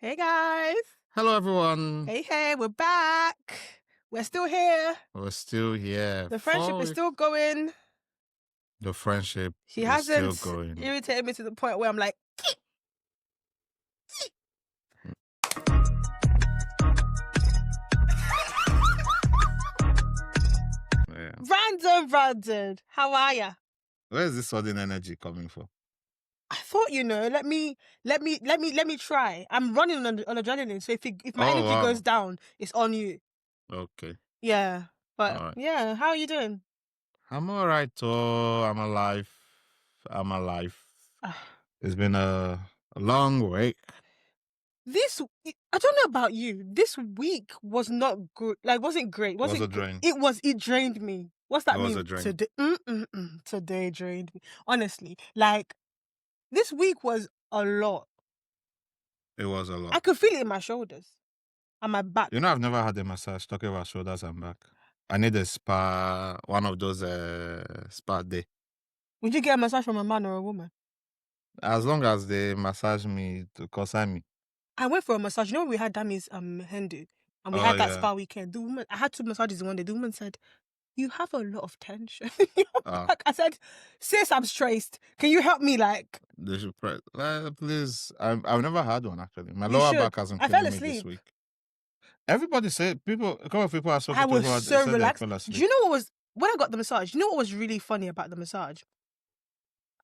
Hey guys. Hello, everyone. Hey, we're back. We're still here. We're still here. The friendship is still going. The friendship She is still hasn't going. irritated me to the point where I'm like, Yeah. Random. How are ya? Where is this sudden energy coming from? I thought, let me try. I'm running on adrenaline, so if my energy goes down, it's on you. Okay. Yeah, but All right. yeah, how are you doing? I'm all right. Oh, I'm alive. It's been a long week. I don't know about you. This week was not good. Like, wasn't great. Was a drain. It drained me. What's that It was mean? a drain. Today drained me. Honestly, like, this week was a lot. It was a lot. I could feel it in my shoulders and my back. You know, I've never had a massage. Talking about shoulders and back. I need a spa. One of those spa day. Would you get a massage from a man or a woman? As long as they massage me to consign me. I went for a massage. You know, when we had Dami's Hindu and we had that spa weekend. The woman, I had 2 massages in one day. The woman said, "You have a lot of tension." I said, "Sis, I'm stressed. Can you help me?" Like, they should press. Please, I've never had one actually. My lower back hasn't I fell killing me asleep this week. Everybody said a couple of people are so. I was so relaxed. Do you know what was when I got the massage? You know what was really funny about the massage?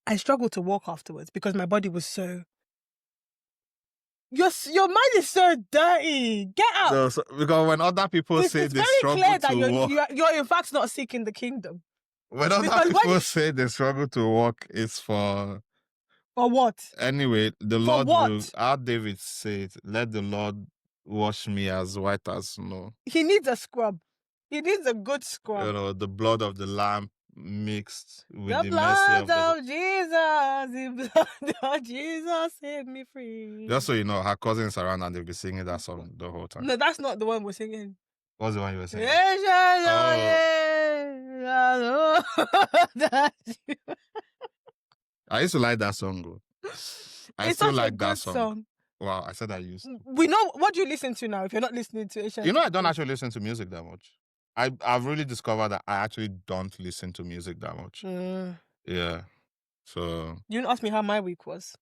I struggled to walk afterwards because my body was so. Your mind is so dirty. Get out. No, because when other people say they struggle clear to walk, you're in fact not seeking the kingdom. When other people say they struggle to walk, it's for what? Anyway, the Lord will. Our David said, "Let the Lord wash me as white as snow." He needs a scrub. He needs a good scrub. You know, the blood of the Lamb mixed with the mercy blood of Jesus. The blood of Jesus set me free. Just so you know, her cousins around and they'll be singing that song the whole time. No, that's not the one we're singing. What's the one you were singing? I used to like that song. I still like that song. Wow, I said I used to. We know what do you listen to now if you're not listening to it. You know, I don't actually listen to music that much. I've really discovered that I actually don't listen to music that much. Yeah. So you didn't ask me how my week was.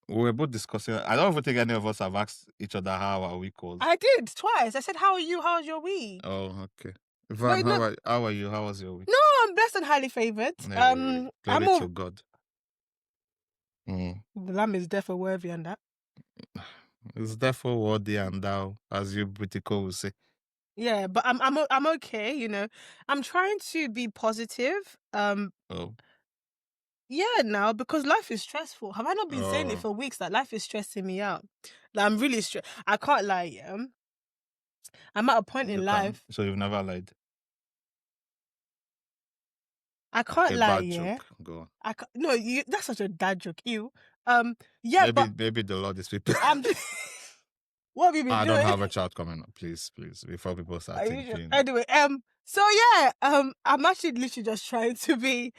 We were both discussing. I don't even think any of us have asked each other how our week was. I did twice. I said, "How are you? How's your week?" Oh, okay. Van, how are you? How was your week? No, I'm blessed and highly favored. Glory to God. The Lamb is therefore worthy and that. It's therefore worthy and thou, as you Britico will say. Yeah, but I'm okay. You know, I'm trying to be positive. Yeah, now because life is stressful. Have I not been saying it for weeks that life is stressing me out? Like, I'm really stressed. I can't lie. Yeah, I'm at a point in life. So you've never lied. I can't lie. Yeah, joke. Go on. No, that's such a dad joke. You. Yeah, maybe the Lord is people. What have you been doing? I don't have a child coming up. Please, before people start thinking. Anyway, so yeah, I'm actually literally just trying to be.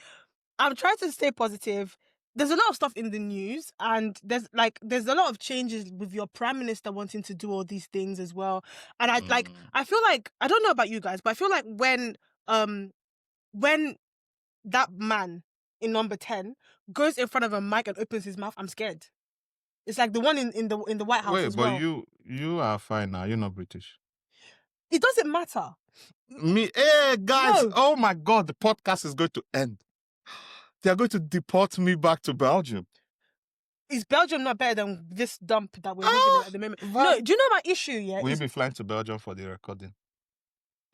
I'm trying to stay positive. There's a lot of stuff in the news, and there's a lot of changes with your prime minister wanting to do all these things as well. And I feel like, I don't know about you guys, but I feel like when that man in number 10 goes in front of a mic and opens his mouth, I'm scared. It's like the one in the White House as well. Wait, but you are fine now. You're not British. It doesn't matter. Hey guys! No. Oh my God! The podcast is going to end. They are going to deport me back to Belgium. Is Belgium not better than this dump that we're living in at the moment? No, do you know my issue? Yeah, will you be flying to Belgium for the recording?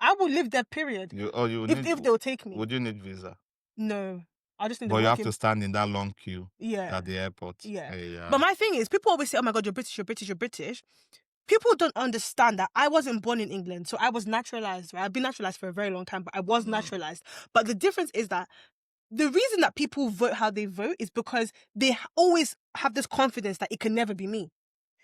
I will live there. Period. If they'll take me. Would you need visa? No, I just need. But you have to stand in that long queue. Yeah. At the airport. Yeah. Yeah. But my thing is, people always say, "Oh my God, you're British, you're British, you're British." People don't understand that I wasn't born in England, so I was naturalized. Right? I've been naturalized for a very long time, but I was naturalized. But the difference is that the reason that people vote how they vote is because they always have this confidence that it can never be me.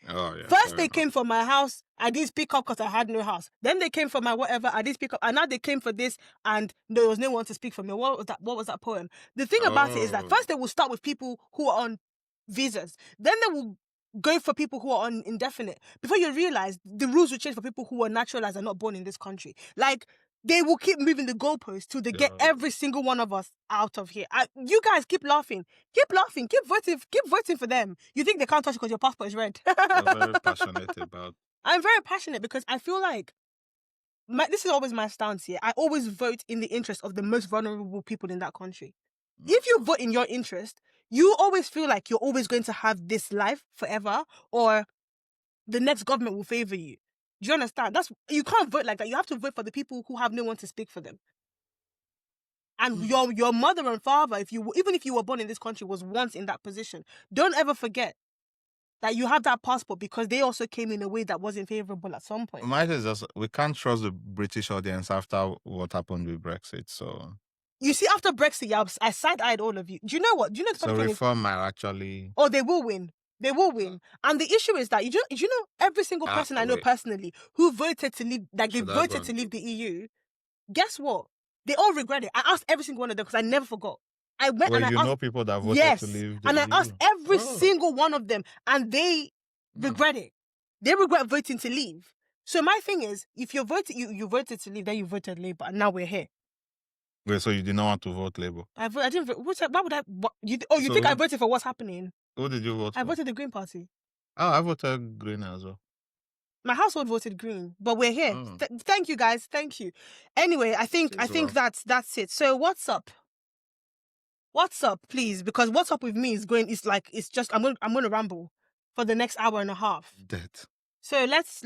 Oh, yeah. First, they came for my house. I didn't speak up because I had no house. Then they came for my whatever. I didn't speak up. And now they came for this, and there was no one to speak for me. What was that poem? The thing about it is that first they will start with people who are on visas. Then they will go for people who are on indefinite. Before you realize, the rules will change for people who are naturalized and not born in this country. Like, they will keep moving the goalposts till they get every single one of us out of here. You guys keep laughing, keep voting for them. You think they can't touch you because your passport is red? You're very passionate about. I'm very passionate because I feel like this is always my stance here. I always vote in the interest of the most vulnerable people in that country. If you vote in your interest, you always feel like you're always going to have this life forever, or the next government will favor you. Do you understand? You can't vote like that. You have to vote for the people who have no one to speak for them. And your mother and father, even if you were born in this country, was once in that position. Don't ever forget that you have that passport because they also came in a way that wasn't favorable at some point. My is just, we can't trust the British audience after what happened with Brexit. So you see, after Brexit, I side-eyed all of you. Do you know what? Do you know the funny so thing reform might actually. Oh, they will win. They will win. And the issue is that you know every single person I know personally who voted to leave, like they voted to leave the EU. Guess what? They all regret it. I asked every single one of them because I never forgot. I went and I asked, know people that voted to leave the and EU. I asked every single one of them, and they regret it. They regret voting to leave. So my thing is, if you voted to leave, then you voted Labour, and now we're here. Wait, so you did not want to vote Labour? I didn't vote. Why would I? You think I voted for what's happening? Who did you vote for? I voted the Green Party. Oh, I voted Green as well. My household voted Green, but we're here. Thank you, guys. Thank you. Anyway, I think that's it. So what's up? What's up, please? Because what's up with me is just I'm gonna ramble for the next hour and a half. Dead. So let's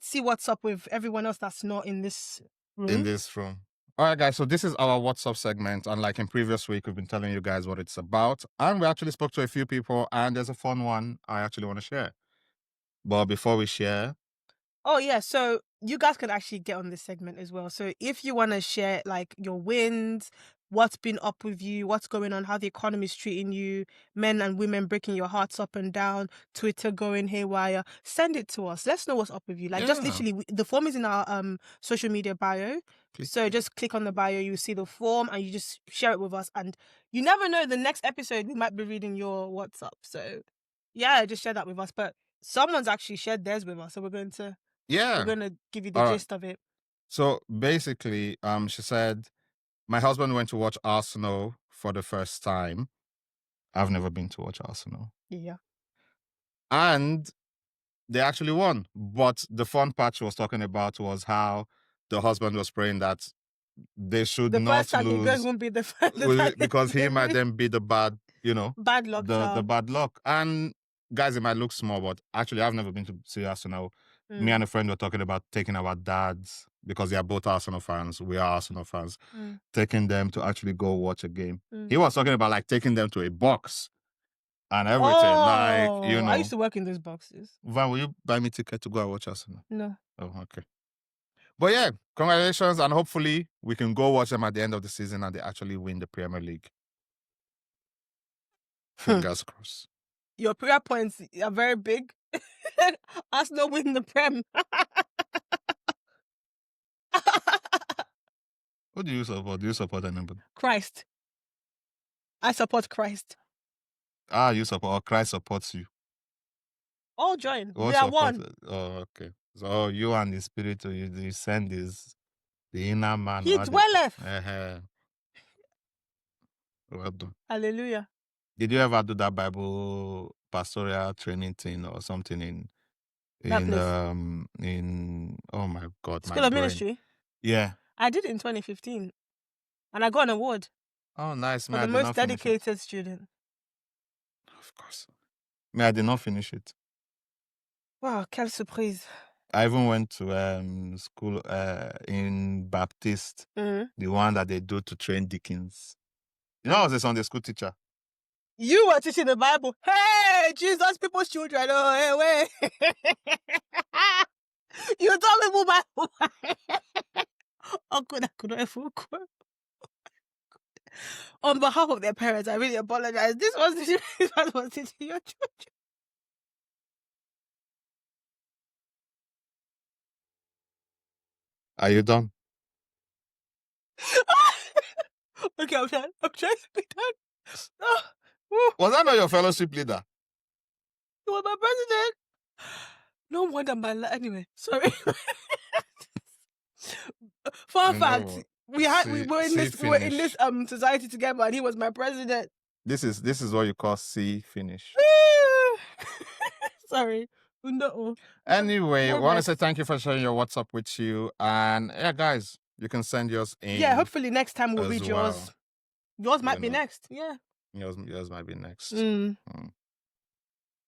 see what's up with everyone else that's not in this room. All right, guys. So this is our What's Up segment, and like in previous week, we've been telling you guys what it's about, and we actually spoke to a few people, and there's a fun one I actually want to share. But before we share, oh yeah, so you guys can actually get on this segment as well. So if you want to share like your wins, what's been up with you, what's going on, how the economy is treating you, men and women breaking your hearts up and down, Twitter going haywire, send it to us. Let's know what's up with you. Like just literally, the form is in our social media bio. So just click on the bio, you see the form, and you just share it with us. And you never know, the next episode we might be reading your WhatsApp. So yeah, just share that with us. But someone's actually shared theirs with us, so we're going to give you the gist of it. So basically, she said, my husband went to watch Arsenal for the first time. I've never been to watch Arsenal. Yeah. And they actually won. But the fun part she was talking about was how the husband was praying that they should not lose. Won't be the first because he might then be the bad, bad luck. The bad luck. And guys, it might look small, but actually I've never been to see Arsenal. Me and a friend were talking about taking our dads, because they are both Arsenal fans. We are Arsenal fans. Taking them to actually go watch a game. He was talking about like taking them to a box and everything. I used to work in those boxes. Van, will you buy me a ticket to go and watch Arsenal? No. Oh, okay. But yeah, congratulations, and hopefully we can go watch them at the end of the season and they actually win the Premier League. Fingers crossed. Your prayer points are very big. Arsenal win the Prem. What do you support? Do you support anybody? Christ. I support Christ. You support, or Christ supports you? All join. We are one. Oh, okay. So you and the spirit, you send the inner man. He dwelleth. Well done. Hallelujah. Did you ever do that Bible pastoral training thing or something in oh my God, School of Ministry? Yeah. I did it in 2015. And I got an award. Oh, nice. For the most dedicated student. Of course. I did not finish it. Wow, quelle surprise. I even went to school in Baptist, the one that they do to train deacons. I was a Sunday school teacher. You were teaching the Bible. Hey, Jesus, people's children. Oh, hey, wait. You told me about Bible. On behalf of their parents, I really apologize. This was teaching your children. Are you done? Okay, I'm trying to be done. Was that not your fellowship leader? He was my president. No wonder my anyway. Sorry. Fun You know fact: what? we See, were in see this we were in this finish. society together, and he was my president. This is what you call see finish. Sorry. No. Anyway, I No want to say rest. thank you for sharing your WhatsApp with you. And yeah, guys, you can send yours Yeah, in hopefully next time we'll as read well. yours. Yours You might be know, next. Yeah. yours might be next. Mm.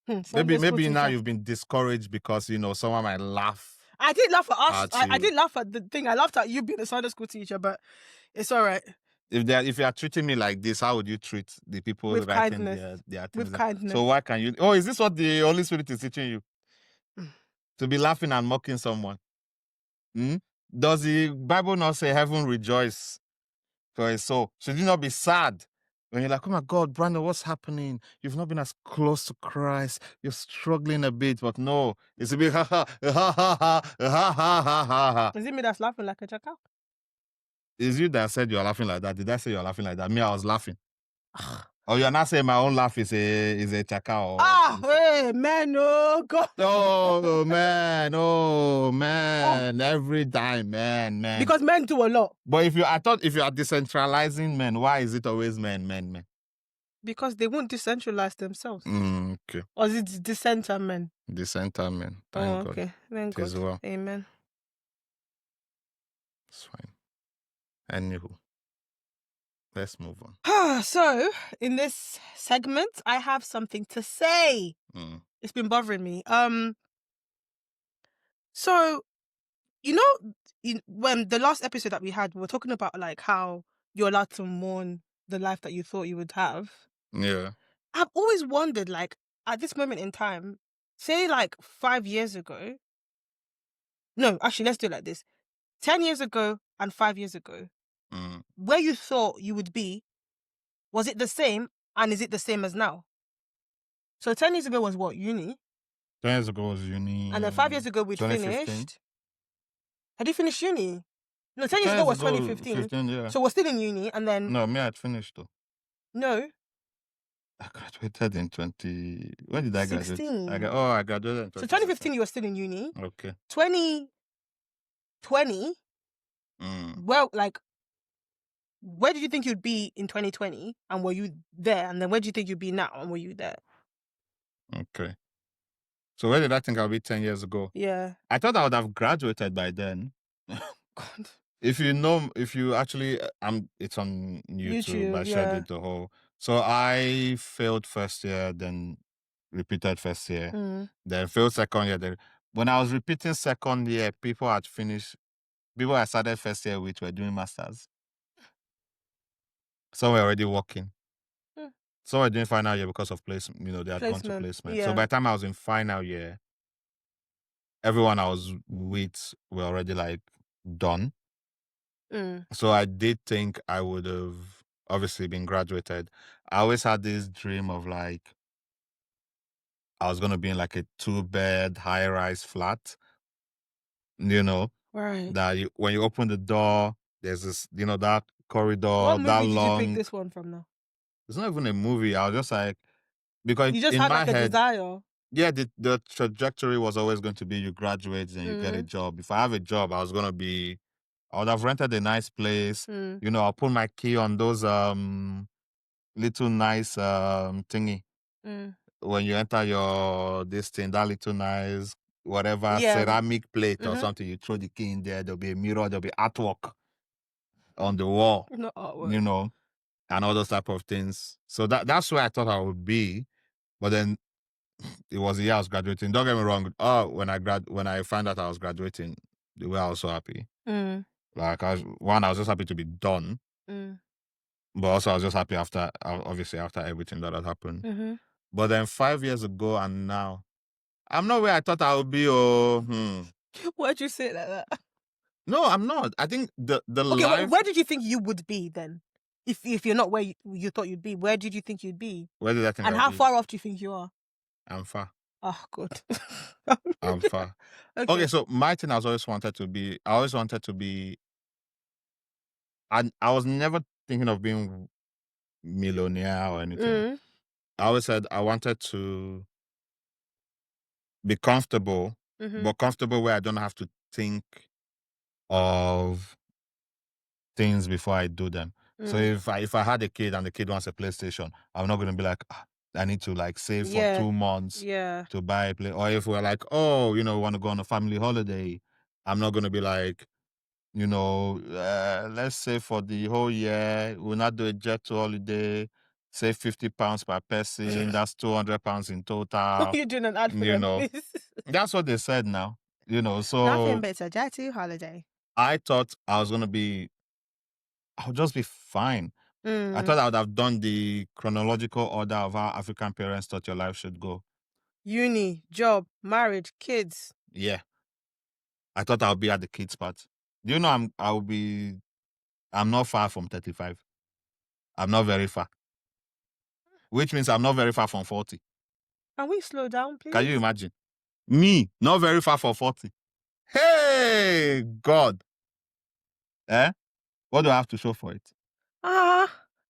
Maybe Sunday school now teacher. you've been discouraged because someone might laugh I did laugh at us. at I you. did laugh at the thing. I laughed at you being a Sunday school teacher, but it's all right. If you are treating me like this, how would you treat the people With writing kindness. their With things? kindness. So why can you? Oh, is this what the Holy Spirit is teaching you? To be laughing and mocking someone? Hmm? Does the Bible not say heaven rejoice for a soul? Should you not be sad when you're like, oh my God, Brandon, what's happening? You've not been as close to Christ. You're struggling a bit, but no, it's a bit ha ha ha ha ha ha ha ha ha. Is it me that's laughing like a jackal? It's you that said you're laughing like that. Did I say you're laughing like that? Me, I was laughing. Or you're not saying my own laugh is a chaka or Hey, man, oh God. oh man, every time, man. Because men do a lot. But if you are decentralizing men, why is it always men? Because they won't decentralize themselves. Okay. Or is it dissenter men? Dissenter men. Thank God. Okay. Thank It is God. well. Amen. It's fine. Anywho, let's move on. So, in this segment, I have something to say. It's been bothering me. So, when the last episode that we had, we were talking about like how you're allowed to mourn the life that you thought you would have. Yeah. I've always wondered, like, at this moment in time, say like 5 years ago. No, actually, let's do it like this. 10 years ago and 5 years ago, where you thought you would be, was it the same? And is it the same as now? So 10 years ago was what? Uni? 10 years ago was uni. And then 5 years ago we'd 2015. finished. Had you finished uni? No, 10 years ago was 2015. 15, yeah. So we're still in uni and then... No, me, I'd finished though. No. I graduated in 20... When did I graduate? 16. I graduated in 2016. So 2015 you were still in uni. Okay. 2020, well, like, where did you think you'd be in 2020? And were you there? And then where do you think you'd be now? And were you there? Okay. So where did I think I'll be 10 years ago? Yeah. I thought I would have graduated by then. God. If you actually, it's on YouTube. I shared yeah. it the whole. So I failed first year, then repeated first year, then failed second year. Then when I was repeating second year, people I started first year with were doing masters. Some were already working. Some were doing final year because of placement. They had gone to placement. Yeah. So by the time I was in final year, everyone I was with were already like done. So I did think I would have obviously been graduated. I always had this dream of like I was gonna be in like a 2-bed high-rise flat. Right. That when you open the door, there's this, that corridor, What that movie long. did you pick this one from now? It's not even a movie. I was just like, because you just in had my like a head, desire. Yeah, the trajectory was always going to be you graduate and you get a job. If I have a job, I would have rented a nice place. I'll put my key on those little nice thingy. When you enter that little nice whatever ceramic plate or something, you throw the key in there, there'll be a mirror, there'll be artwork on the wall. Not artwork. And all those type of things. So that's where I thought I would be. But then it was the year I was graduating. Don't get me wrong. When I found out I was graduating, they were also happy. Like I was just happy to be done. But also I was just happy after everything that had happened. But then 5 years ago and now, I'm not where I thought I would be. Why'd you say it like that? No, I'm not. I think the okay, life. Where did you think you would be then? If you're not where you thought you'd be, where did you think you'd be? Where did I think? And how far off do you think you are? I'm far. Oh, good. I'm far. Okay, so my thing I always wanted to be. I was never thinking of being millionaire or anything. I always said I wanted to be comfortable, Mhm. but comfortable where I don't have to think of things before I do them. So if I had a kid and the kid wants a PlayStation, I'm not gonna be like, "Ah, I need to like save for Yeah. 2 months Yeah. to buy a play." Or if we're like, oh, we want to go on a family holiday, I'm not gonna be like, let's say for the whole year, we'll not do a jet to holiday, save £50 per person, that's £200 in total. You're doing an ad for You them, know, please. that's what they said now. Nothing So better. Jet to holiday. I thought I'll just be fine. I thought I would have done the chronological order of how African parents thought your life should go. Uni, job, marriage, kids. Yeah. I thought I'll be at the kids part. Do you know I'm not far from 35. I'm not very far. Which means I'm not very far from 40. Can we slow down, please? Can you imagine? Me, not very far from 40. Hey, God. What do I have to show for it?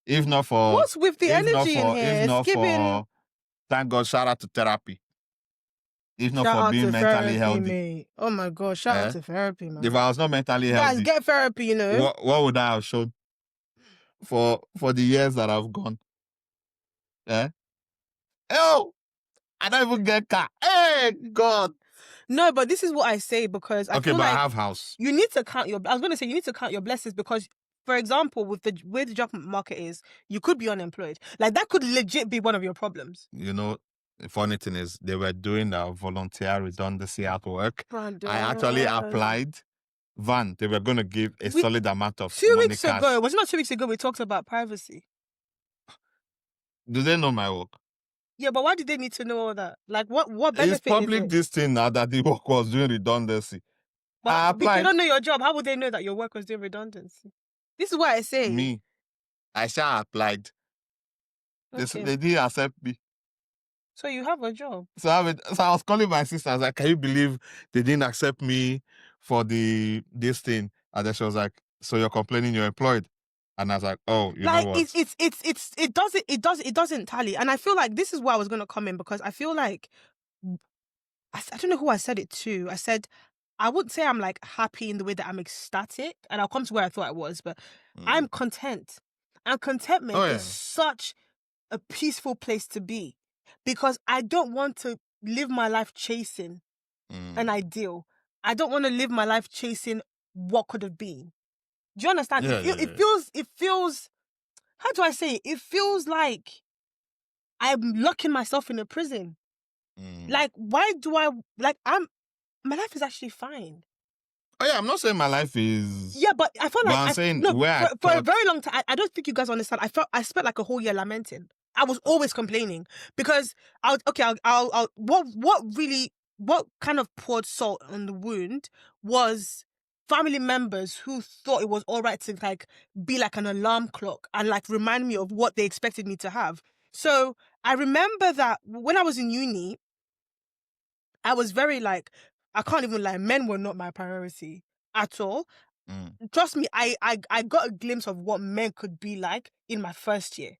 If not for What's with the energy in here? if It's not giving. for thank God, shout out to therapy. If not Shout for out being to mentally therapy, healthy. mate. Oh my God, shout out to therapy, man. If I was not mentally Guys, healthy, get therapy, you know. what would I have shown for the years that I've gone? Oh, I don't even get car. Hey, God. No, but this is what I say because I Okay, feel but I like have house. you need to count your. I was going to say you need to count your blessings because, for example, with the way the job market is, you could be unemployed. Like that could legit be one of your problems. The funny thing is, they were doing a volunteer redundancy at work. Brandon. I actually applied. They were going to give a solid amount of 2 money weeks cash. ago, was it not 2 weeks ago? We talked about privacy. Do they know my work? Yeah, but why did they need to know all that? Like, what benefit It's public is it? this thing now that the work was doing redundancy. But I if you applied. don't know your job, how would they know that your work was doing redundancy? This is what I say. Me, I shall applied. Okay. They didn't accept me. So you have a job. So I was calling my sister. I was like, "Can you believe they didn't accept me for this thing?" And then she was like, "So you're complaining you're employed?" And I was like, "Oh, you know what? It doesn't tally." And I feel like this is where I was gonna come in because I feel like I don't know who I said it to. I said I wouldn't say I'm like happy in the way that I'm ecstatic, and I'll come to where I thought I was, but I'm content. And contentment is such a peaceful place to be because I don't want to live my life chasing an ideal. I don't want to live my life chasing what could have been. Do you understand? It feels, how do I say it? It feels like I'm locking myself in a prison. Like, why do I, like, my life is actually fine. Oh yeah, I'm not saying my life is. Yeah, but I feel like I'm saying for a very long time. I don't think you guys understand. I spent like a whole year lamenting. I was always complaining because I'll what kind of poured salt on the wound was family members who thought it was all right to like be like an alarm clock and like remind me of what they expected me to have. So I remember that when I was in uni, I was very like, I can't even lie, men were not my priority at all. Trust me, I got a glimpse of what men could be like in my first year.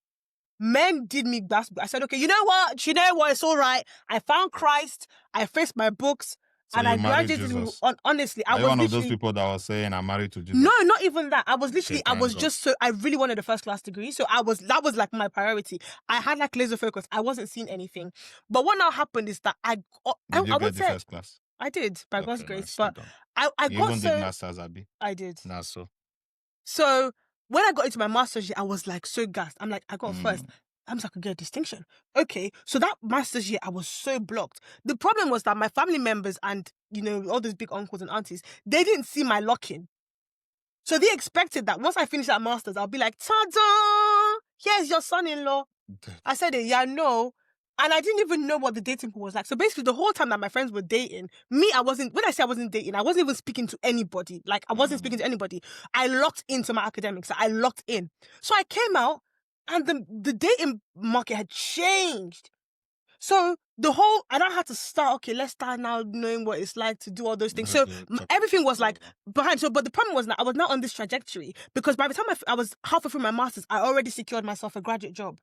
Men did me best. I said, okay, you know what? It's all right. I found Christ. I faced my books. So and I graduated. Honestly, I was one of those people that was saying I'm married to Jesus. No, not even that. I was literally, Okay, I really wanted a first class degree. So that was like my priority. I had like laser focus. I wasn't seeing anything. But what now happened is that Did you get the first class? I did, by God's grace. Nice, but I you got even did masters, Abby. I did. Nah, so. So when I got into my master's year, I was like so gassed. I'm like, I got first. I'm like, I could get a distinction. Okay, so that master's year, I was so blocked. The problem was that my family members and, all those big uncles and aunties, they didn't see my lock-in. So they expected that once I finished that master's, I'll be like, ta-da! Here's your son-in-law. I said, yeah, no. And I didn't even know what the dating pool was like. So basically, the whole time that my friends were dating, when I say I wasn't dating, I wasn't even speaking to anybody. Like, I wasn't speaking to anybody. I locked into my academics. I locked in. So I came out, and the dating market had changed. So I don't have to start, okay, let's start now knowing what it's like to do all those things. So everything was like behind. So, but the problem was that I was not on this trajectory because by the time I was halfway through my master's, I already secured myself a graduate job.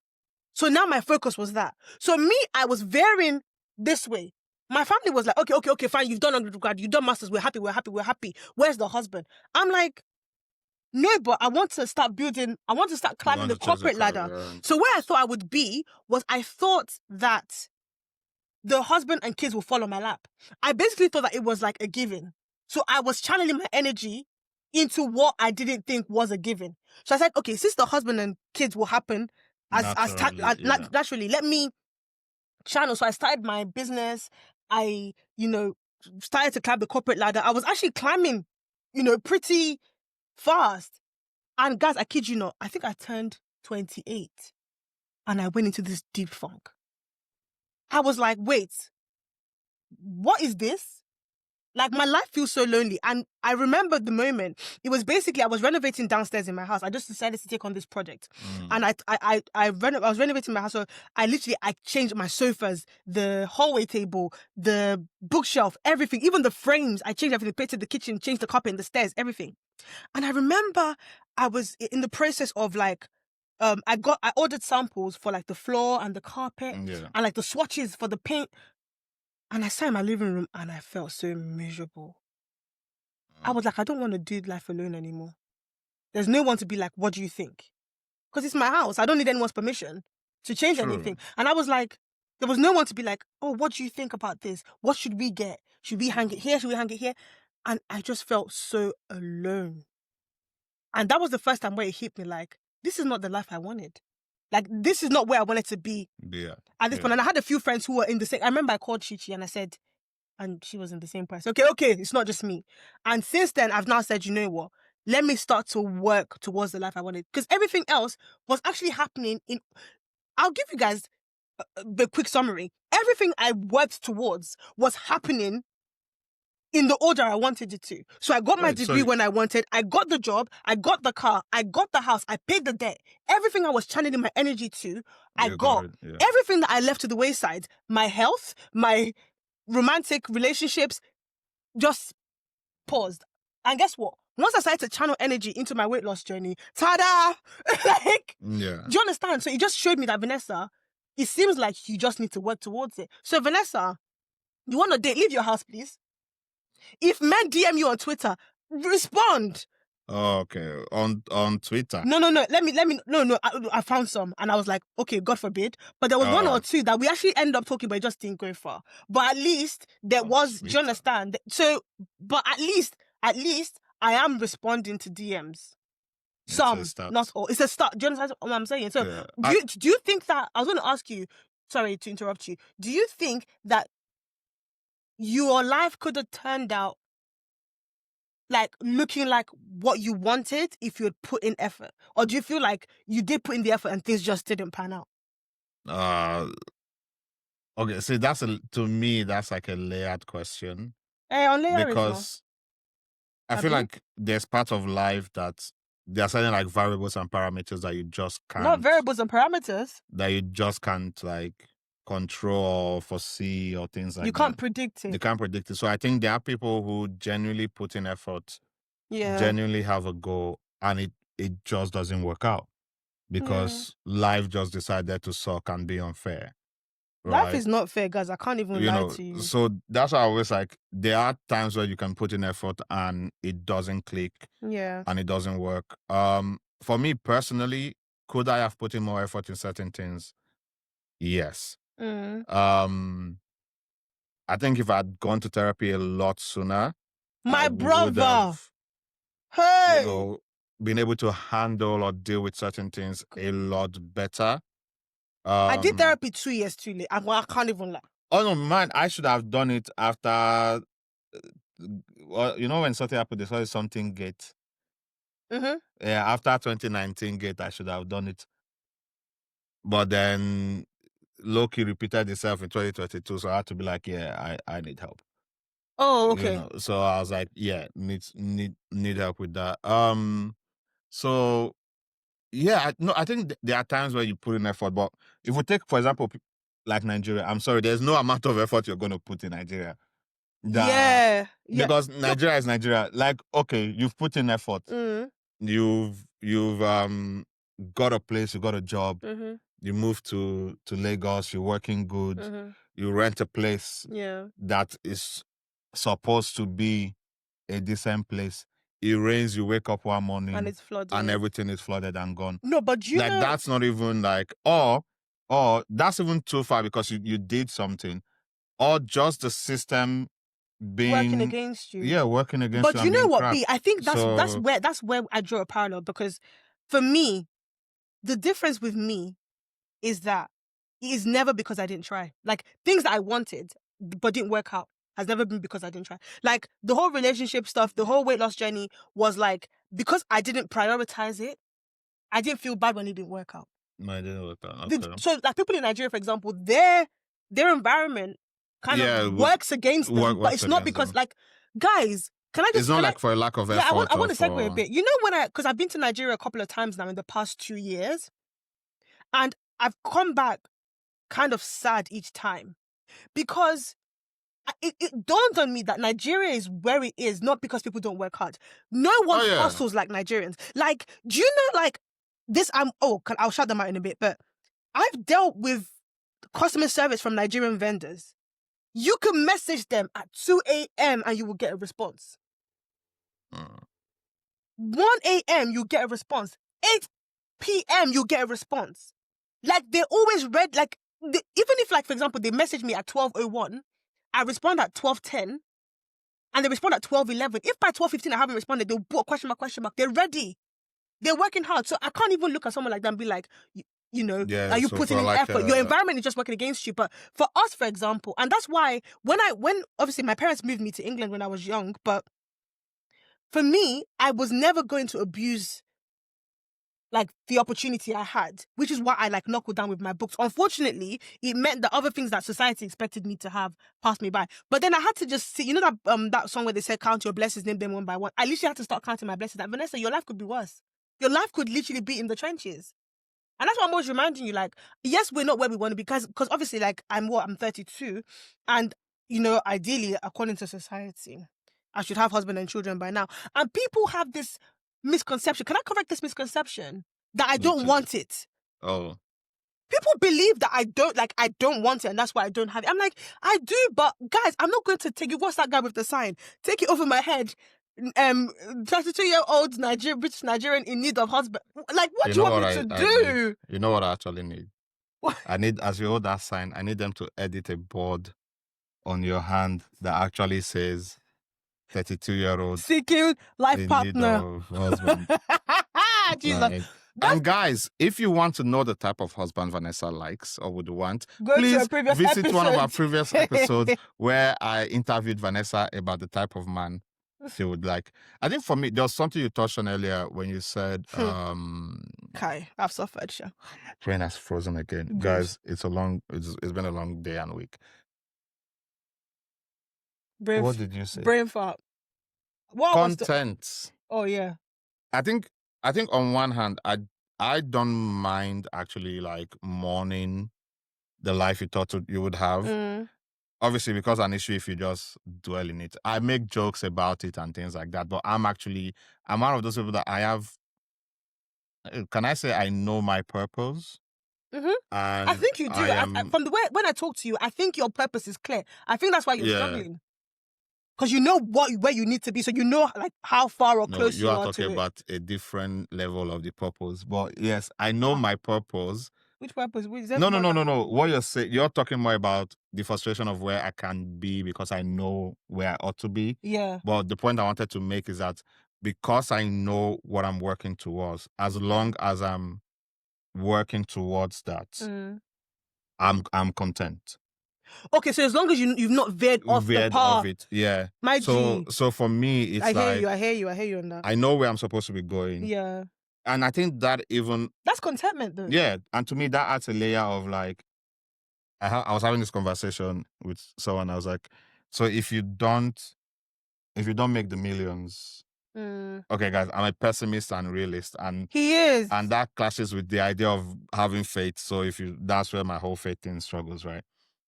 So now my focus was that. So me, I was veering this way. My family was like, okay, fine, you've done undergrad, you've done masters, we're happy. Where's the husband? I'm like, no, but I want to start climbing the corporate ladder. So where I thought I would be was I thought that the husband and kids will fall on my lap. I basically thought that it was like a given. So I was channeling my energy into what I didn't think was a given. So I said, okay, since the husband and kids will happen naturally, let me channel. So I started my business. I, started to climb the corporate ladder. I was actually climbing, pretty fast. And guys, I kid you not, I think I turned 28 and I went into this deep funk. I was like, wait, what is this? Like, my life feels so lonely. And I remember the moment. It was basically, I was renovating downstairs in my house. I just decided to take on this project. And I was renovating my house. So I changed my sofas, the hallway table, the bookshelf, everything. Even the frames. I changed everything, painted the kitchen, changed the carpet and the stairs, everything. And I remember I was in the process of like, I ordered samples for like the floor and the carpet and like the swatches for the paint. And I sat in my living room and I felt so miserable. I was like, I don't want to do life alone anymore. There's no one to be like, what do you think? Because it's my house. I don't need anyone's permission to change anything. And I was like, there was no one to be like, oh, what do you think about this? What should we get? Should we hang it here? Should we hang it here? And I just felt so alone. And that was the first time where it hit me like, this is not the life I wanted. Like, this is not where I wanted to be at this point. And I had a few friends who were in the same... I remember I called Chichi and I said... And she was in the same place. Okay, it's not just me. And since then, I've now said, you know what? Let me start to work towards the life I wanted. Because everything else was actually happening in... I'll give you guys the quick summary. Everything I worked towards was happening in the order I wanted it to. So I got my degree when I wanted. I got the job. I got the car. I got the house. I paid the debt. Everything I was channeling my energy to, I got. Everything that I left to the wayside, my health, my romantic relationships, just paused. And guess what? Once I started to channel energy into my weight loss journey, tada! Do you understand? So it just showed me that, Vanessa, it seems like you just need to work towards it. So Vanessa, you want to date? Leave your house, please. If men DM you on Twitter, respond. Oh, okay. On Twitter. No. I found some and I was like, okay, God forbid. But there was one or two that we actually ended up talking, but it just didn't go far. But at least there was, Twitter. Do you understand? So, but at least I am responding to DMs. Some, not all. It's a start. Do you understand what I'm saying? So, do you think that, I was going to ask you, sorry to interrupt you, do you think that your life could have turned out like looking like what you wanted if you had put in effort? Or do you feel like you did put in the effort and things just didn't pan out? Okay, see, to me, that's like a layered question. On layer because I feel like there's part of life that there are certain like variables and parameters that you just can't... Not variables and parameters. That you just can't like control or foresee or things like that. You can't predict it. You can't predict it. So I think there are people who genuinely put in effort, genuinely have a goal, and it just doesn't work out because life just decided to suck and be unfair. Right? Life is not fair, guys. I can't even lie to you. So that's why I always like, there are times where you can put in effort and it doesn't click. Yeah. And it doesn't work. For me personally, could I have put in more effort in certain things? Yes. I think if I'd gone to therapy a lot sooner, my brother, have, been able to handle or deal with certain things a lot better. I did therapy 2 years too late. I can't even lie. Oh no, man! I should have done it after. When something happened, they saw something gate. Yeah, after 2019 gate, I should have done it. But then Loki repeated itself in 2022, so I had to be like, yeah, I need help. Oh, okay. So I was like, yeah, need help with that. So yeah, I think there are times where you put in effort, but if we take, for example, like Nigeria, I'm sorry, there's no amount of effort you're going to put in Nigeria. Because Nigeria is Nigeria. Like, okay, you've put in effort. You've got a place, you got a job. You moved to Lagos, you're working good. you rent a place Yeah. that is supposed to be a decent place. It rains, you wake up one morning And it's flooded. and everything is flooded and gone. No, but you Like know, that's not even like or that's even too far because you did something. Or just the system being working against you. Yeah, working against But you. you and know being what, crap. B? I think that's So- where I draw a parallel, because for me, the difference with me is that it is never because I didn't try. Like things that I wanted but didn't work out has never been because I didn't try. Like the whole relationship stuff, the whole weight loss journey was like because I didn't prioritize it, I didn't feel bad when it didn't work out. No, I didn't work out. Okay. So like people in Nigeria, for example, their environment kind of works against them, but it's not because like guys. Can I just? It's not like for a lack of effort. Yeah, I want to segue a for... bit. You know because I've been to Nigeria a couple of times now in the past 2 years, and I've come back kind of sad each time because it dawned on me that Nigeria is where it is not because people don't work hard. No one hustles like Nigerians. Like, do you know like this? I'll shout them out in a bit, but I've dealt with customer service from Nigerian vendors. You can message them at 2 a.m. and you will get a response. 1 a.m. you get a response. 8 p.m. you get a response. Like they're always read. Like even if, like for example, they message me at 12:01, I respond at 12:10, and they respond at 12:11. If by 12:15 I haven't responded, they'll put a question mark. They're ready. They're working hard. So I can't even look at someone like that and be like, are you putting in effort? Your environment is just working against you. But for us, for example, and that's why when obviously my parents moved me to England when I was young, but for me, I was never going to abuse like the opportunity I had, which is why I like knuckled down with my books. Unfortunately, it meant that other things that society expected me to have passed me by. But then I had to just see, you know that song where they said count your blessings, name them one by one. I literally had to start counting my blessings. Like, Vanessa, your life could be worse. Your life could literally be in the trenches. And that's what I'm always reminding you, like, yes, we're not where we want to be, because obviously, like, I'm 32, and, ideally, according to society, I should have husband and children by now. And people have this misconception. Can I correct this misconception? That I don't want it. Oh. People believe that I don't want it, and that's why I don't have it. I'm like, I do, but guys, I'm not going to take it. What's that guy with the sign? Take it over my head. 32-year-old British Nigerian in need of husband. Like, what do you want me to do? You know what I actually need? What? I need, as you hold that sign, I need them to edit a board on your hand that actually says 32-year-old seeking life in partner. need of husband. Jesus. Right. And guys, if you want to know the type of husband Vanessa likes or would want, go please to a previous visit episode. one of our previous episodes where I interviewed Vanessa about the type of man she would like. I think for me, there was something you touched on earlier when you said Kai, I've suffered, sure. Brain has frozen again. Good. Guys, it's been a long day and week. What did you say? Brain fart. What Content. Oh yeah. I think on one hand, I don't mind actually like mourning the life you thought you would have. Obviously, because an issue if you just dwell in it. I make jokes about it and things like that, but I'm one of those people that I have. Can I say I know my purpose? Mm-hmm. And I think you do. From the way when I talk to you, I think your purpose is clear. I think that's why you're struggling. Because you know where you need to be, so you know like how far or close you are to it. You are talking about a different level of the purpose. But yes, I know my purpose. Which purpose? No. What you're saying, you're talking more about the frustration of where I can be because I know where I ought to be. Yeah. But the point I wanted to make is that because I know what I'm working towards, as long as I'm working towards that, I'm content. Okay, so as long as you've not veered off the path of it, yeah. My G. So for me, it's I hear you on that. I know where I'm supposed to be going. Yeah. And I think that that's contentment though. Yeah. And to me, that adds a layer of like, I was having this conversation with someone. I was like, so if you don't make the millions, okay, guys, I'm a pessimist and realist, and he is, and that clashes with the idea of having faith. So that's where my whole faith thing struggles, right?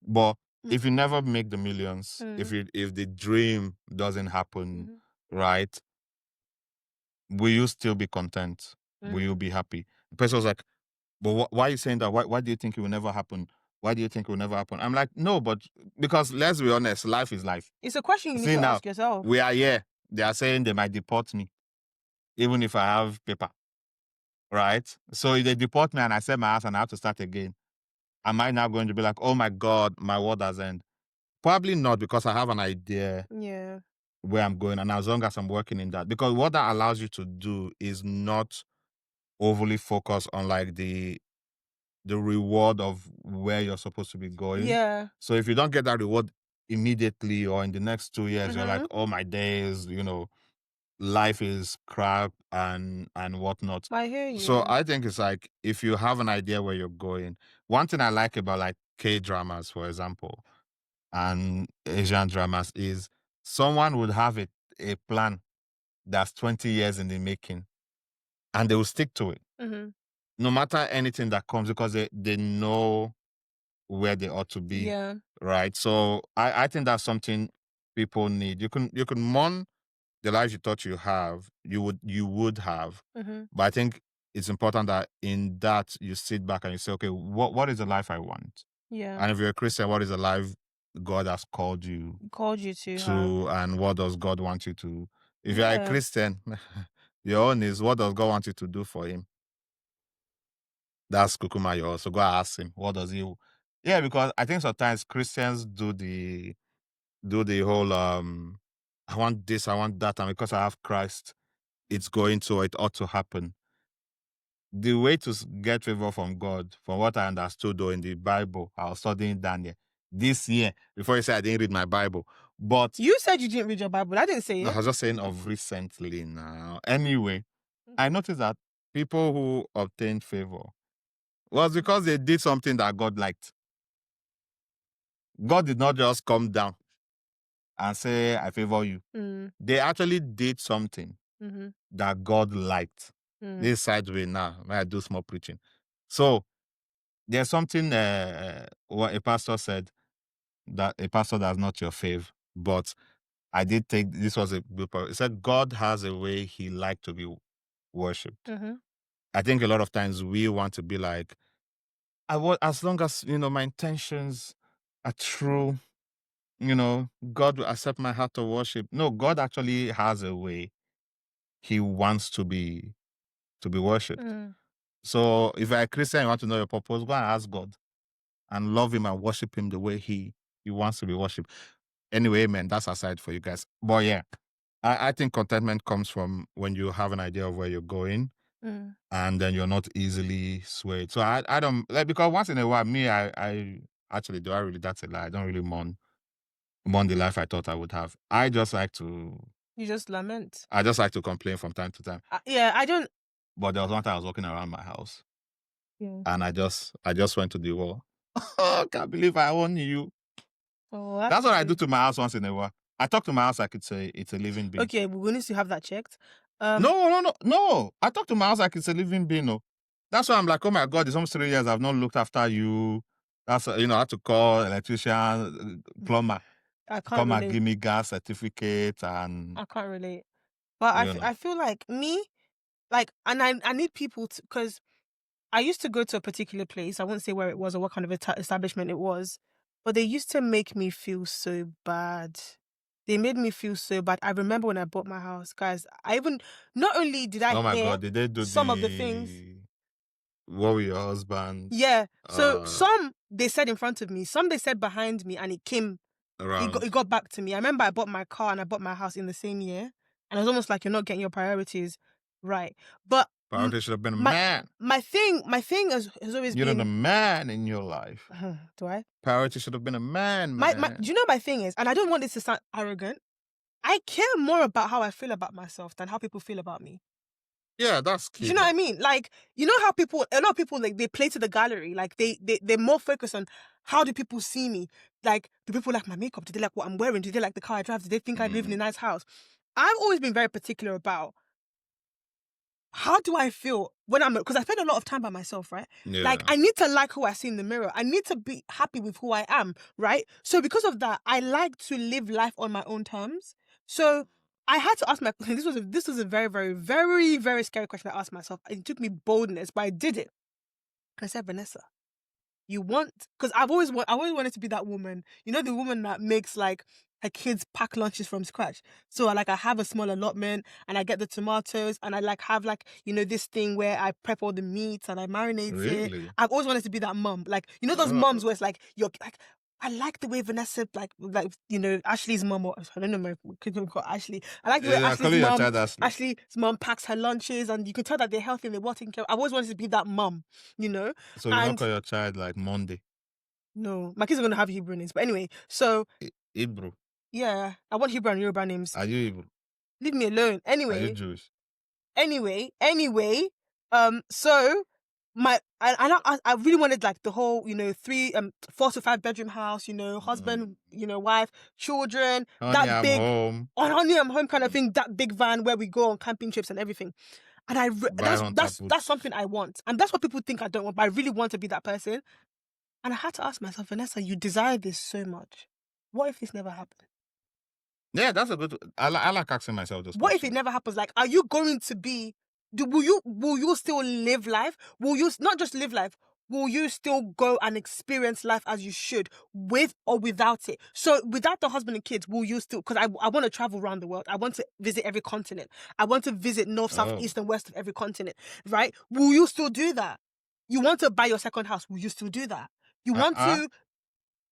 But if you never make the millions, if the dream doesn't happen, right? Will you still be content? Will you be happy? The person was like, but why are you saying that? Why do you think it will never happen? Why do you think it will never happen? I'm like, no, but because let's be honest, life is life. It's a question you need See to now, ask yourself. we are here. They are saying they might deport me, even if I have paper. Right? So if they deport me and I sell my house and I have to start again, am I now going to be like, oh my God, my world has ended? Probably not, because I have an idea Yeah. where I'm going, and as long as I'm working in that, because what that allows you to do is not overly focus on like the reward of where you're supposed to be going. Yeah. So if you don't get that reward immediately or in the next 2 years, you're like, Mhm. oh my days, life is crap and whatnot. I hear you. So I think it's like, if you have an idea where you're going, one thing I like about like K dramas, for example, and Asian dramas is someone would have a plan that's 20 years in the making, and they will stick to it Mhm. no matter anything that comes, because they know where they ought to be. Yeah. Right. So I think that's something people need. You can mourn the life you thought you would have. Mhm. But I think it's important that in that you sit back and you say, okay, what is the life I want? Yeah. And if you're a Christian, what is the life God has called you Called you to have. to, and what does God want you to? If you're a Yeah. Christian, your own is, what does God want you to do for him? That's Kukuma yours. So go ask him, what does he? Yeah, because I think sometimes Christians do the whole I want this, I want that, and because I have Christ, it's going to, it ought to happen. The way to get favor from God, from what I understood though in the Bible, I was studying Daniel this year. Before you say I didn't read my Bible, but You said you didn't read your Bible. I didn't say I it. was just saying of recently now. Anyway, I noticed that people who obtained favor was because they did something that God liked. God did not just come down and say, I favor you. Mm. They actually did something Mhm. that God liked. Mm. This sideway now, when I do small preaching. So there's something what a pastor said, that a pastor that's not your fave, but I did take, this was a good part. It said God has a way he liked to be worshipped. Mhm. I think a lot of times we want to be like, as long as my intentions are true, God will accept my heart of worship. No, God actually has a way he wants to be worshipped. Mm. So if you're a Christian, you want to know your purpose, go and ask God and love him and worship him the way he wants to be worshipped. Anyway, amen. That's aside for you guys. But yeah, I think contentment comes from when you have an idea of where you're going, Mm. and then you're not easily swayed. So I don't like, because once in a while, me, I actually do. I really, that's a lie. I don't really mourn the life I thought I would have. I just like to lament. complain from time to time. Yeah, I don't. But there was one time I was walking around my house, Yeah. and I just went to the wall. Oh, can't believe I own you. Oh, That's what I do to my house once in a while. I talk to my house like it's a living being. Okay, we need to have that checked. No. I talk to my house like it's a living being. No. That's why I'm like, oh my God, it's almost 3 years I've not looked after you. That's, I had to call electrician, plumber, I to can't come and relate. give me gas certificate, and I can't relate. But I feel like me, like, and I need people to, because I used to go to a particular place. I won't say where it was or what kind of establishment it was, but they used to make me feel so bad. They made me feel so bad. I remember when I bought my house, guys. Not only did I oh my hear God, did they do some of the things. what with your husband? Yeah. So some they said in front of me, some they said behind me, and it came. Around. It got back to me. I remember I bought my car and I bought my house in the same year, and it was almost like you're not getting your priorities right. But Priority should have been a man. my thing has always You're been not a man in your life. Do I? Priority should have been a man, man. Do you know my thing is, and I don't want this to sound arrogant, I care more about how I feel about myself than how people feel about me. Yeah, that's key. Do you know what I mean? Like, you know how a lot of people, like, they play to the gallery. Like, they're more focused on how do people see me? Like, do people like my makeup? Do they like what I'm wearing? Do they like the car I drive? Do they think I live in a nice house? I've always been very particular about how do I feel when because I spend a lot of time by myself, right? Yeah. Like, I need to like who I see in the mirror. I need to be happy with who I am, right? So because of that, I like to live life on my own terms. So I had to ask this was a very, very, very, very scary question I asked myself. It took me boldness, but I did it. I said, Vanessa, You want, because I always wanted to be that woman. You know, the woman that makes like her kids pack lunches from scratch. So I have a small allotment and I get the tomatoes and I have this thing where I prep all the meats and I marinate it. Really? I've always wanted to be that mum. Like, you know those mums where it's like you're like, I like the way Vanessa, Ashley's mom, or I don't know my kids call Ashley. I like the way I call you your child Ashley. Ashley's mom packs her lunches, and you can tell that they're healthy and they're well taken care of. I've always wanted to be that mum, you know. So you not call your child like Monday? No, my kids are gonna have Hebrew names, but anyway. So Hebrew. yeah, I want Hebrew and Yoruba names. Are you Hebrew? Leave me alone. Anyway. Are you Jewish? Anyway. So I really wanted like the whole 4 to 5 bedroom house, husband, wife, children, Honey, that I'm big home. honey, I'm home kind of thing, that big van where we go on camping trips and everything. And that's something I want, and that's what people think I don't want, but I really want to be that person. And I had to ask myself, Vanessa, you desire this so much. What if this never happens? Yeah, that's a good. I like asking myself this. What if it never happens? Like, are you going to be? Will you still live life? Will you not just live life? Will you still go and experience life as you should, with or without it? So without the husband and kids, will you still? Because I want to travel around the world. I want to visit every continent. I want to visit north, south, east, and west of every continent. Right? Will you still do that? You want to buy your second house? Will you still do that? You want to?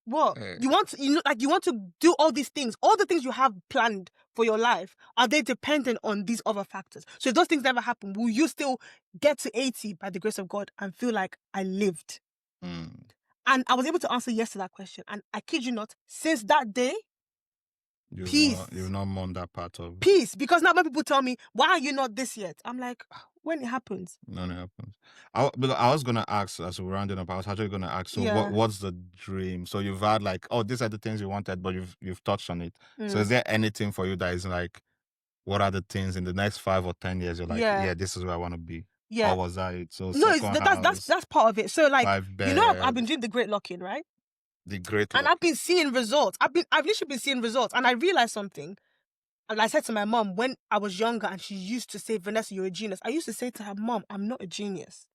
What? You want to, you want to do all these things, all the things you have planned for your life, are they dependent on these other factors? So if those things never happen, will you still get to 80 by the grace of God and feel like I lived? And I was able to answer yes to that question. And I kid you not, since that day, peace. You've not mourned that part of peace. Because now when people tell me, why are you not this yet? I'm like, when it happens. When it happens. I was going to ask, as we're rounding up, I was actually going to ask, so what's the dream? So you've had like, these are the things you wanted, but you've touched on it. So is there anything for you that is like, what are the things in the next 5 or 10 years you're like, yeah this is where I want to be? Yeah. Or was that it? So no, that's part of it. So like, I've been doing the great lock-in, right? The great and I've been seeing results. I've literally been seeing results, and I realized something. And I said to my mom when I was younger, and she used to say, Vanessa, you're a genius. I used to say to her, Mom, I'm not a genius.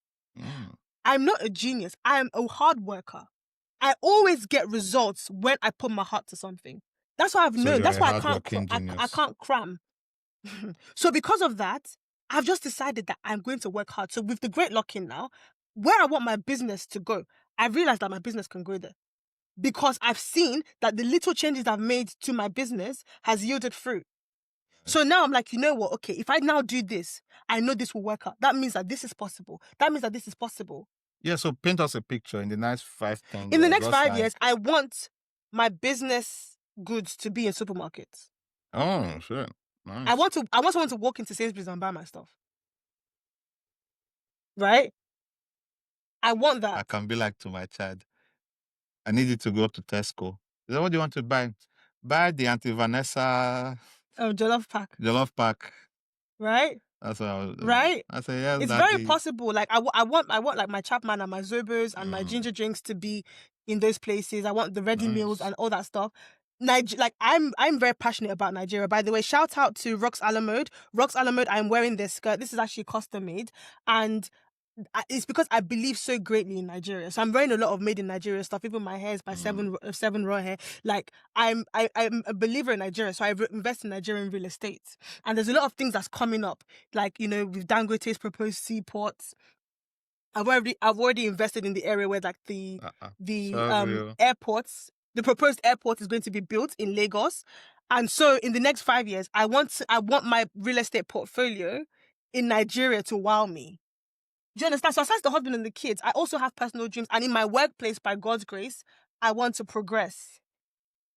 I'm not a genius. I am a hard worker. I always get results when I put my heart to something. That's what I've known. That's why I can't cram. So because of that, I've just decided that I'm going to work hard. So with the great lock-in now, where I want my business to go, I realized that my business can go there. Because I've seen that the little changes I've made to my business has yielded fruit. So now I'm like, you know what? Okay, if I now do this, I know this will work out. That means that this is possible. That means that this is possible. Yeah, so paint us a picture in the next 5, 10 years. In the next 5 years, I want my business goods to be in supermarkets. Oh, sure. Nice. I want someone to walk into Sainsbury's and buy my stuff. Right? I want that. I can be like to my child, I need you to go to Tesco. What do you want to buy? Buy the Auntie Vanessa jollof pack. Jollof pack. Right? That's what I was. Right? I say yes. It's very possible. Like I want like my Chapman and my Zobos and my ginger drinks to be in those places. I want the ready meals and all that stuff. I'm very passionate about Nigeria. By the way, shout out to Rox Alamode. Rox Alamode, I'm wearing this skirt. This is actually custom made, and it's because I believe so greatly in Nigeria. So I'm wearing a lot of made in Nigeria stuff. Even my hair is by Seven Raw Hair. Like I'm a believer in Nigeria. So I invest in Nigerian real estate. And there's a lot of things that's coming up. Like, with Dangote's proposed seaports. I've already invested in the area where like the airports, the proposed airport is going to be built in Lagos. And so in the next 5 years, I want my real estate portfolio in Nigeria to wow me. Do you understand? So aside the husband and the kids, I also have personal dreams. And in my workplace, by God's grace, I want to progress.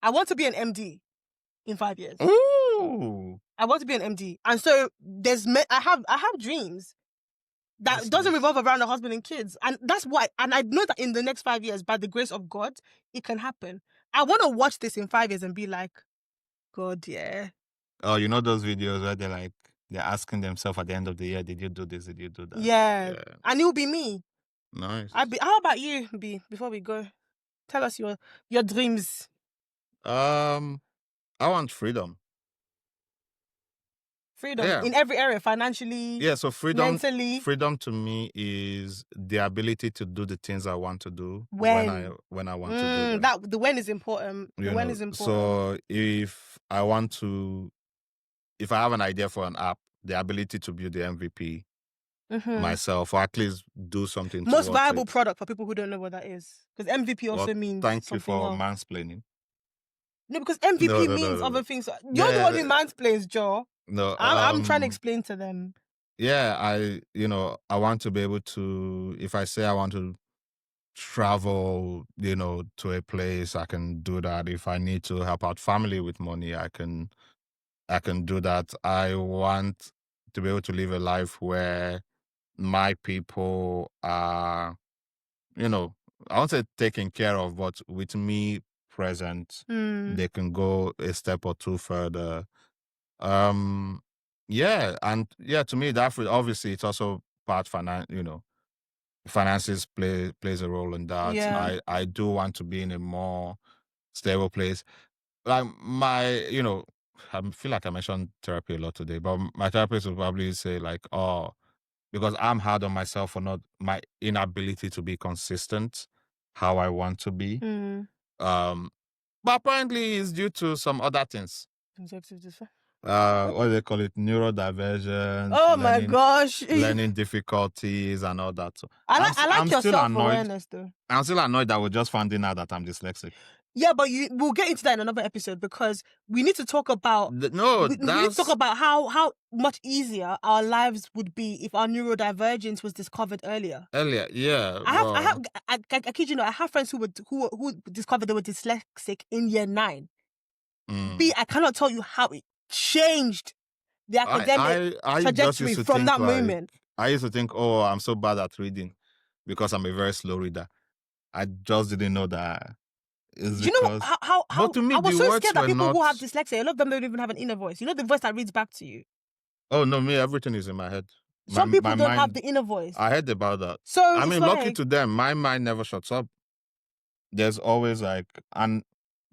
I want to be an MD in 5 years. Ooh. I want to be an MD. And so I have dreams that doesn't revolve around the husband and kids. And that's why, and I know that in the next 5 years, by the grace of God, it can happen. I want to watch this in 5 years and be like, God, yeah. Oh, you know those videos where they're asking themselves at the end of the year, did you do this? Did you do that? Yeah. And it will be me. Nice. How about you, B, before we go? Tell us your dreams. I want freedom. Freedom Yeah. in every area, financially, Yeah, so freedom mentally. freedom to me is the ability to do the things I want to do When I want to do them. that the when is important. The You when know, is important. so if I have an idea for an app, the ability to build the MVP myself, or at least do something Most towards viable it. product for people who don't know what that is, because MVP also Well, means thank you something for else. mansplaining. No, because MVP No. means other things. You're the one who mansplains, Joe. No, I'm trying to explain to them. Yeah, I want to be able to, if I say I want to travel, to a place, I can do that. If I need to help out family with money, I can do that. I want to be able to live a life where my people are, I won't say taken care of, but with me present, they can go a step or two further. Yeah, and yeah, to me that obviously it's also part finances plays a role in that. Yeah. I do want to be in a more stable place. Like I feel like I mentioned therapy a lot today, but my therapist will probably say like, oh, because I'm hard on myself for not my inability to be consistent how I want to be. But apparently it's due to some other things. What do they call it? Neurodivergence. Oh my gosh. Learning difficulties and all that. So I like your self-awareness though. I'm still annoyed that we're just finding out that I'm dyslexic. Yeah, but we'll get into that in another episode because we need to talk about we need to talk about how much easier our lives would be if our neurodivergence was discovered earlier. Yeah. I kid you not, I have friends who discovered they were dyslexic in year 9. I cannot tell you how it changed the academic trajectory from that moment. I used to think, oh, I'm so bad at reading because I'm a very slow reader. I just didn't know that. Do you know how but to me, I was so scared that people not... who have dyslexia, a lot of them don't even have an inner voice. You know, the voice that reads back to you. Oh no, me, everything is in my head. Some people don't have the inner voice. I heard about that. So I mean, lucky to them, my mind never shuts up. There's always like, and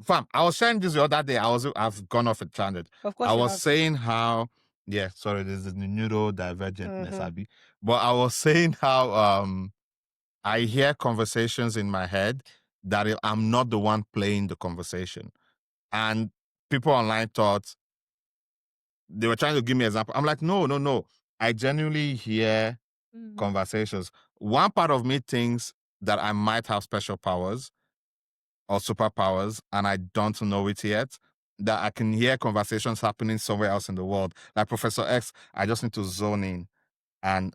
fam, I was saying this the other day. I've gone off a tangent. Of course, I was saying how, sorry, there's the neurodivergentness, Abby. But I was saying how I hear conversations in my head that I'm not the one playing the conversation, and people online thought they were trying to give me an example. I'm like, no. I genuinely hear conversations. One part of me thinks that I might have special powers or superpowers, and I don't know it yet. That I can hear conversations happening somewhere else in the world. Like Professor X, I just need to zone in and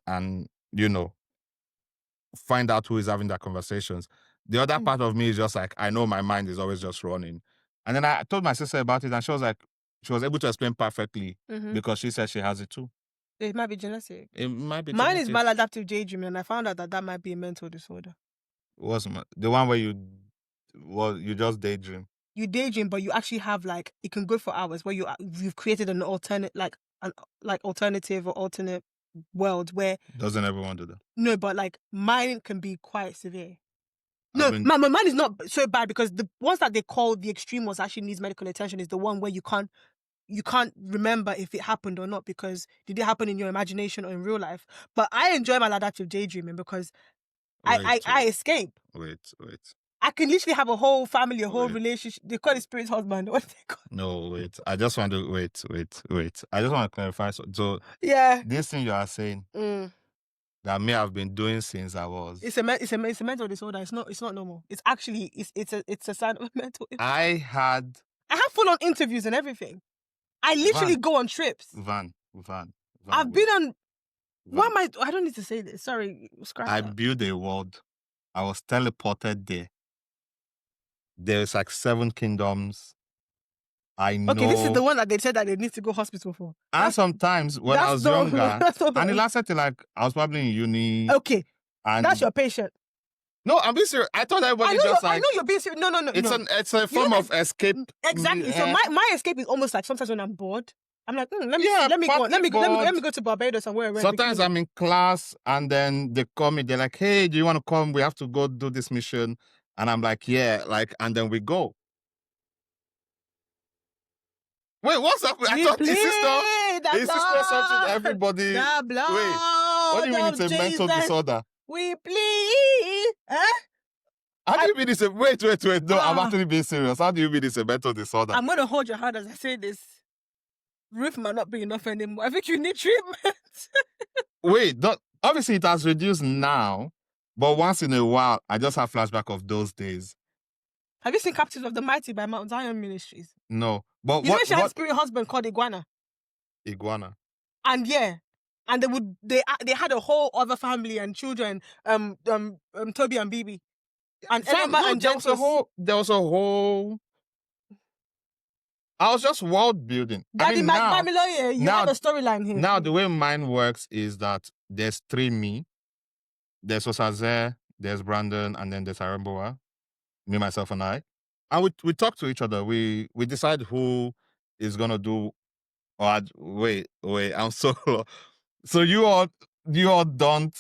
find out who is having that conversations. The other part of me is just like, I know my mind is always just running. And then I told my sister about it, and she was like, she was able to explain perfectly because she said she has it too. It might be genetic. It might be Mine genetic. is maladaptive daydreaming, and I found out that might be a mental disorder. What's the one where you just daydream? You daydream, but you actually have like, it can go for hours where you've created an alternate, alternative or alternate world where... Doesn't everyone do that? No, but like mine can be quite severe. No, mine is not so bad because the ones that they call the extreme ones actually needs medical attention is the one where you can't remember if it happened or not because did it happen in your imagination or in real life. But I enjoy my maladaptive daydreaming because I escape. Wait. I can literally have a whole family, a whole relationship. They call it spirit husband. What do they call it? No, wait. I just want to wait. I just want to clarify. So yeah, this thing you are saying that me I've been doing since I was. It's a mental disorder. It's not normal. It's actually it's a sign of a mental. I have full on interviews and everything. I literally go on trips. Van. I've been on. Why am I don't need to say this. Sorry, scratch I that. built a world. I was teleported there. There's like 7 kingdoms. I know. Okay, this is the one that they said that they need to go hospital for. And sometimes when I was younger, and it lasted till like I was probably in uni. Okay, and that's your patient. No, I'm being serious. I thought everybody I know you're being serious. No. It's a form of escape. Exactly. So my escape is almost like sometimes when I'm bored, I'm like, let me go to Barbados and wear. Sometimes I'm in class and then they call me. They're like, hey, do you want to come? We have to go do this mission. And I'm like, yeah, and then we go. Wait, what's up? I thought this is the Is this not something blood, everybody? the blood Wait, what do you mean of it's a mental Jesus, disorder? we plead. How do you mean it's a wait? No, I'm Ah. actually being serious. How do you mean it's a mental disorder? I'm gonna hold your hand as I say this. Roof might not be enough anymore. I think you need treatment. Wait, obviously it has reduced now, but once in a while, I just have flashback of those days. Have you seen Captives of the Mighty by Mount Zion Ministries? No, but You know she had a spirit husband called Iguana. Iguana. And yeah, and they had a whole other family and children, Toby and Bibi, and Emma and there was a whole. I was just world building. Daddy Bamiloye, you have a storyline here. Now the way mine works is that there's 3 me. There's Osaze, there's Brandon, and then there's Aramboa. Me, myself, and I. And we talk to each other. We decide who is gonna do. Oh, wait, I'm so. So you all don't.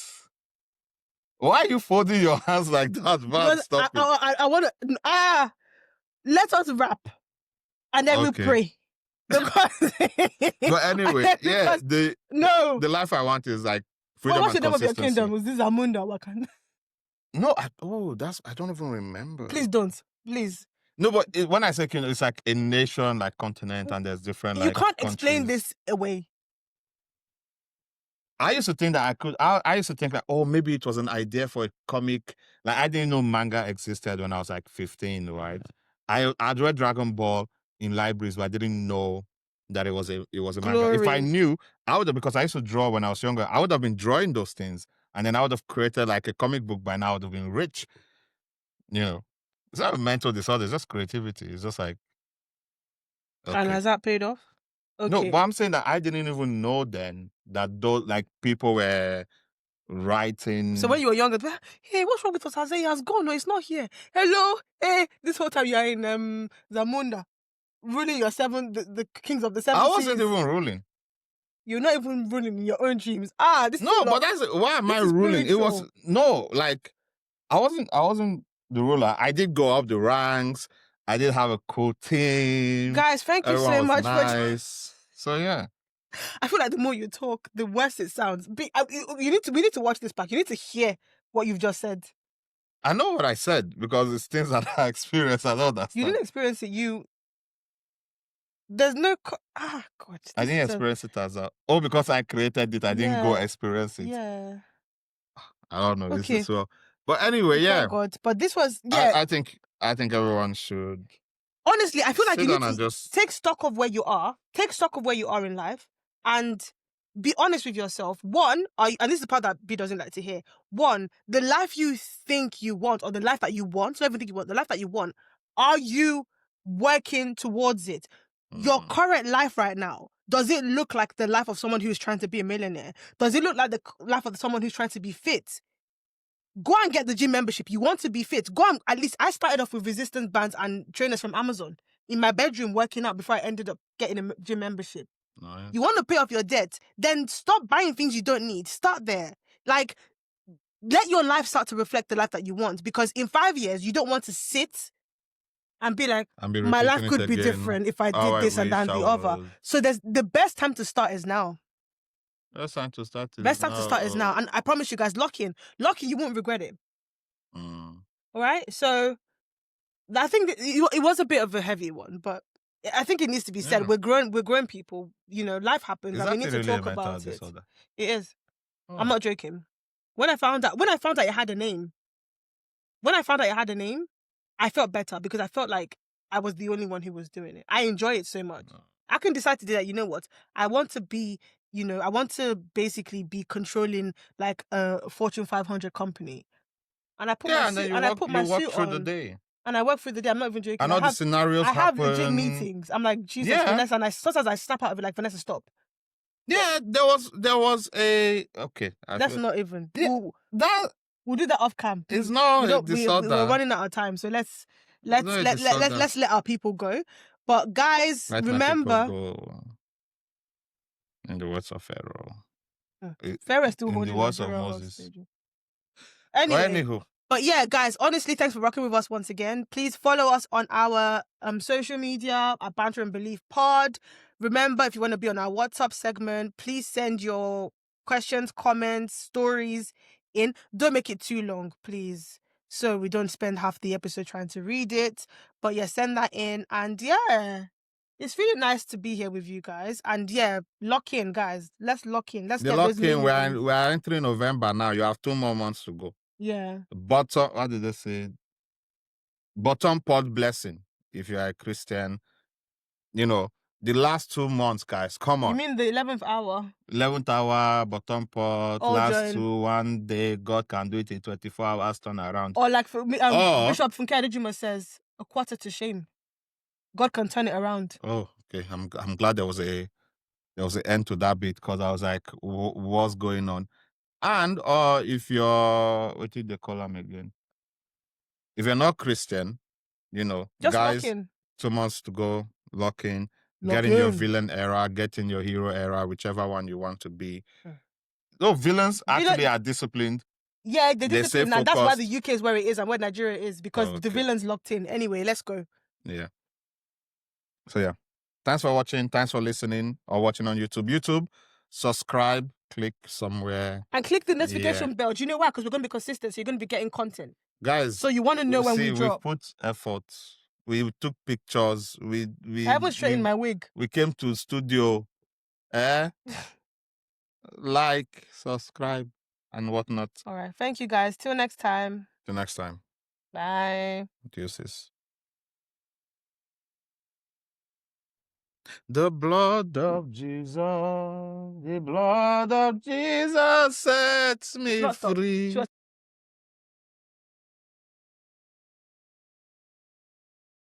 Why are you folding your hands like that? Man, stop it. I want to. Let us rap, and then we pray. Because but anyway, yeah, the life I want is like freedom and consistency. What's the name of your kingdom? Is this Amunda Wakanda? No, I don't even remember. Please don't, please. No, but when I say kingdom, it's like a nation, like continent, and there's different. You can't countries. Explain this away. I used to think that I could. I used to think that maybe it was an idea for a comic. Like I didn't know manga existed when I was like 15, right? I'd read Dragon Ball in libraries, but I didn't know that it was a manga. If I knew, I would have, because I used to draw when I was younger. I would have been drawing those things, and then I would have created like a comic book by now. I would have been rich. You know, it's not a mental disorder. It's just creativity. It's just like. Okay. And has that paid off? Okay. No, but I'm saying that I didn't even know then that those like people were writing. So when you were younger, hey, what's wrong with us? He has gone. No, it's not here. Hello, hey, this whole time you are in Zamunda, ruling your the kings of the 7 I wasn't even ruling. You're not even ruling in your own dreams. This no, but that's why am I ruling? It was like I wasn't the ruler. I did go up the ranks. I did have a cool team. Guys, thank you so much for. So yeah. I feel like the more you talk, the worse it sounds. We need to watch this back. You need to hear what you've just said. I know what I said because it's things that I experienced. I know that. You didn't experience it. There's no. God. I didn't experience it as a. Because I created it, I didn't go experience it. Yeah. I don't know. This is well. But anyway, yeah. God. But this was I think everyone should. Honestly, I feel like you need to take stock of where you are. Take stock of where you are in life, and be honest with yourself. One, and this is the part that B doesn't like to hear. One, the life you think you want, or the life that you want, not even think you want, the life that you want, are you working towards it? Your current life right now, does it look like the life of someone who's trying to be a millionaire? Does it look like the life of someone who's trying to be fit? Go and get the gym membership. You want to be fit. Go and, at least I started off with resistance bands and trainers from Amazon in my bedroom working out before I ended up getting a gym membership. Nice. You want to pay off your debt, then stop buying things you don't need. Start there. Like, let your life start to reflect the life that you want, because in 5 years, you don't want to sit and be like, my life could be different if I did this and then the other. So the best time to start is now. Best time to start is now. And I promise you guys, lock in, you won't regret it. All right? So I think that it was a bit of a heavy one, but I think it needs to be said. Yeah. We're grown people. Life happens, and we need to talk about it. It is. Oh. I'm not joking. When I found out it had a name, I felt better because I felt like I was the only one who was doing it. I enjoy it so much. Oh. I can decide to do that. You know what? I want to be, I want to basically be controlling like a Fortune 500 company. And I put my suit on. The day. And I work through the day. I'm not even joking. I know the scenarios happen. I have legit meetings. I'm like, Jesus, Vanessa, and sometimes I snap out of it like, Vanessa, stop. Yeah, there was a okay. That's not even. Yeah, we'll do that off cam. It's not disorder. We're running out of time, so let's let our people go. But guys, remember. In the words of Pharaoh. Pharaoh still holding the words of Moses. Anyway. But yeah, guys, honestly, thanks for rocking with us once again. Please follow us on our social media, at Banter and Belief Pod. Remember, if you want to be on our WhatsApp segment, please send your questions, comments, stories in. Don't make it too long, please, so we don't spend half the episode trying to read it. But yeah, send that in. And yeah, it's really nice to be here with you guys. And yeah, lock in, guys. Let's lock in. Let's The get those lock-in, millions. we are entering November now. You have 2 more months to go. Yeah. Bottom, what did they say? Bottom pot blessing. If you are a Christian, you know, the last 2 months, guys, come You on. mean the 11th hour? 11th hour, bottom pot, All last join. 2, 1 day, God can do it in 24 hours turnaround. Or like for me, Or- Bishop Funkade Juma says, a quarter to shame. God can turn it around. Oh, okay. I'm glad there was an end to that bit, because I was like, what's going on? And if you're, what did they call them again? If you're not Christian, you know, Just guys, lock in. 2 months to go, lock in, Lock get in your in. villain era, get in your hero era, whichever one you want to be. So villains actually are disciplined. Yeah, they're They disciplined. stay And that's why focused. the UK is where it is and where Nigeria is, because the Okay. villain's locked in. Anyway, let's go. Yeah. So yeah. Thanks for watching. Thanks for listening or watching on YouTube. YouTube, subscribe, click somewhere. And click the notification bell. Do you know why? Because we're going to be consistent. So you're going to be getting content. Guys, So you want to know when we drop. We put effort. We took pictures. I haven't straightened my wig. We came to studio. Like, subscribe, and whatnot. All right. Thank you, guys. Till next time. Till next time. Bye. Deuces. The blood of Jesus, the blood of Jesus sets me free.